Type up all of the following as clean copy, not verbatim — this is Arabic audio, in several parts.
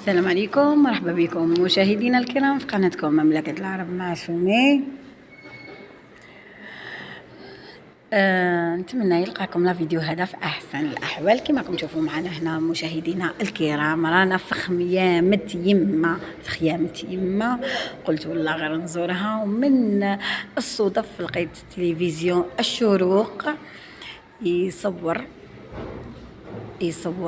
السلام عليكم، مرحبا بكم مشاهدينا الكرام في قناتكم مملكة العرب مع سمي. نتمنى يلقاكم لا فيديو هذا في احسن الاحوال. كما راكم تشوفوا معنا هنا مشاهدينا الكرام، رانا في خيامة يما. قلت والله غير نزورها، ومن الصدف لقيت تلفزيون الشروق يصور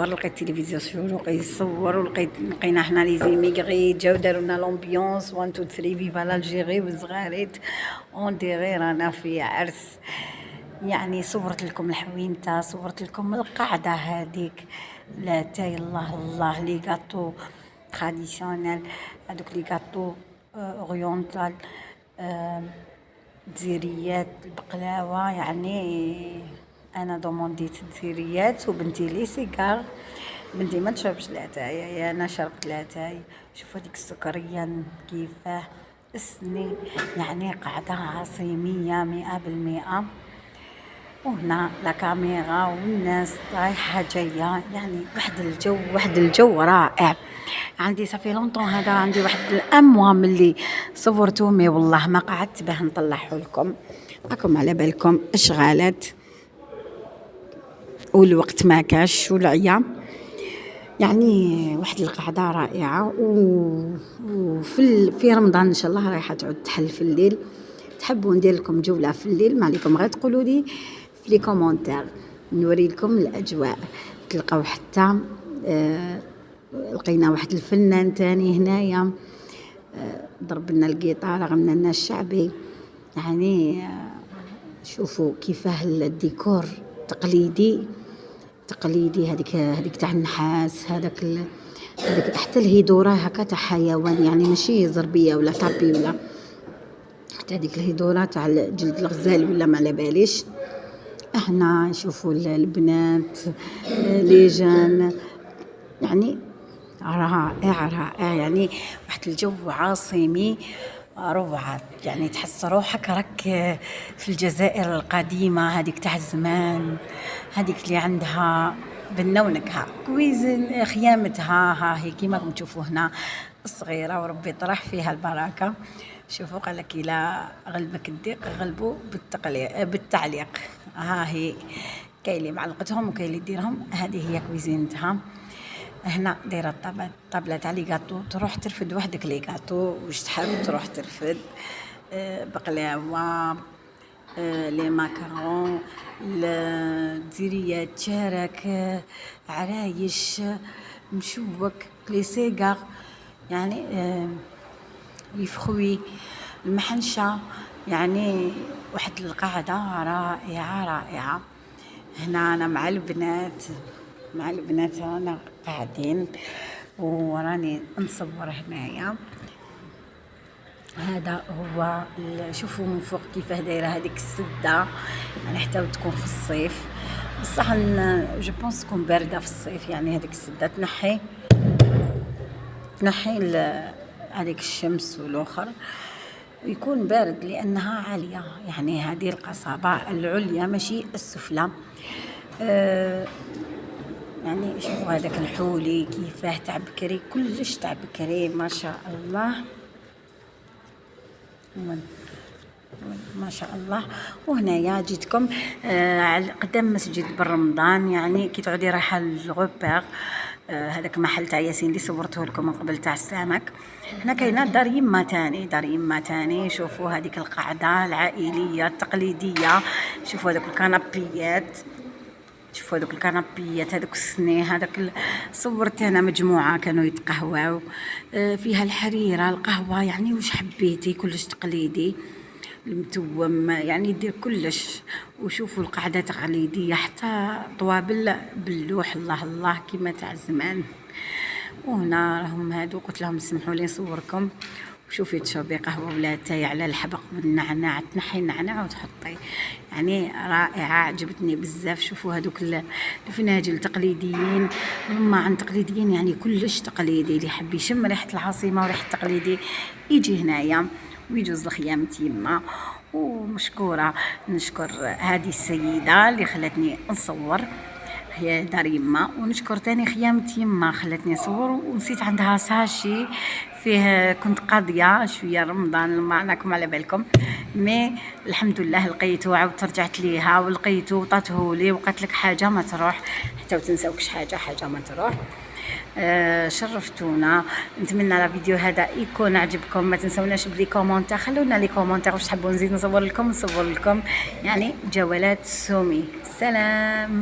لقيت تلفزيون شروق يصور، لقينا حنا لي زيميغري جاو داروا لنا لومبيونس 1 2 3 فيفا لالجيري والزغاريت اون ديغي رانا في عرس. يعني صورت لكم الحوينته، صورت لكم القعده هذيك، لا تاي الله لي غاتو تراديسيونيل، هذوك لي غاتو اورينتال، دزيريات البقلاوه. يعني انا دومونديت دزيريات وبنتي لي سيجار. بنتي ما تشربش الاتاي، يا انا شربت الاتاي. شوفوا ديك السكريه كيفاه السني، يعني قاعده عصيميه 100%. وهنا لا كاميرا والناس رايحه جايه، يعني واحد الجو رائع. عندي صافي لونطون هذا، عندي واحد الاموا ملي صورتو، مي والله ما قعدت باه نطلعه لكم. راكم على بالكم اشغالات والوقت ما كاش والعيا. يعني واحد القعده رائعه. في رمضان ان شاء الله رايحه تعود تحل في الليل. تحبوا ندير لكم جوله في الليل؟ ما عليكم غير تقولوا لي في لي كومونتير، نوري لكم الاجواء. تلقاو حتى لقينا واحد الفنان تاني هنايا، ضرب لنا الجيتار، غنى لنا الشعبي. يعني شوفوا كيفاه الديكور تقليدي. هذيك تاع النحاس، هذاك حتى الهيدوره هكا تاع حيوان، يعني ماشي زربيه ولا طابي، ولا حتى هذيك الهيدوره تاع جلد الغزال ولا ما على باليش. احنا نشوفوا البنات لي جان، يعني رائع. يعني واحد الجو عاصمي روعة. يعني تحس روحك راك في الجزائر القديمة هذيك تاع زمان، هذيك اللي عندها بنونكها كويزن خيامتها. ها هي كيما راكم تشوفوا هنا الصغيرة، وربي طرح فيها البركة. شوفوا قال لك الا غلبك الضيق غلبوا بالتعليق. ها هي كاين اللي معلقتهم وكاين اللي ديرهم. هذه هي كويزينتها. هنا دايره الطابله تاع لي غاتو، تروح ترفد وحدك لي غاتو واش تحب تروح ترفد. بقلاوه، لي ماكارون، الدزيريات، شارك، عرايش، مشوك، لي سيغار، يعني لي فخوي، المحنشه. يعني واحد القاعده رائعه. هنا انا مع البنات رانا قاعدين وراني نصور هنايا. هذا هو شوفوا من فوق كيفاه دايره هذيك السده. يعني حتى تكون في الصيف، بصح جو بونس تكون بارده في الصيف. يعني هذيك السده تنحي هذيك الشمس، والاخر يكون بارد لانها عاليه. يعني هذه القصبه العليا ماشي السفلى. يعني شوفوا هذاك الحولي كيفاه تاع بكري، كلش تاع بكري ما شاء الله، ما شاء الله. وهنايا جيتكم قدام مسجد برمضان. يعني كي تعودي رايحه للغوبير، هذاك محل تاع ياسين اللي صورته لكم من قبل تاع السمك. هنا كاينه دار يما تاني. شوفوا هذيك القعده العائليه التقليديه. شوفوا هذوك الكنابيات، هذوك السني، صورت انا مجموعه كانوا يتقهواو فيها الحريره، القهوه. يعني واش حبيتي، كلش تقليدي، المتوم، يعني يدير كلش. وشوفوا القعده تقليديه، حتى طوابل باللوح الله كيما تاع زمان. وهنا راهم هادو، قلت لهم سمحوا لي نصوركم. وشوفي تشربي قهوه ولا تاي على الحبق والنعناع، تنحي النعناع وتحطي. يعني رائعه، عجبتني بزاف. شوفوا هذوك الفناجل تقليديين، هما عن تقليديين، يعني كلش تقليدي. اللي يحب يشم ريحه العاصمه وريحه التقليدي يجي هنايا ويجوز لخيامة يما. ومشكوره نشكر هذه السيده اللي خلتني نصور. هي دار يما. ونشكر تاني خيامة يما خلتني نصور، ونسيت عندها ساشي فيه كنت قاضيه شويه رمضان ما عناكم على بالكم، مي الحمد لله لقيته عاودت رجعت ليها ولقيته وعطاته لي وقالت لك حاجه ما تروح حتى وتنساوكش حاجه ما تروح. شرفتونا. نتمنى لا فيديو هذا يكون عجبكم. ما تنسوناش بلي كومونتير، خلونا لي كومونتير واش تحبوا نزيد نصور لكم يعني جولات سومي. سلام.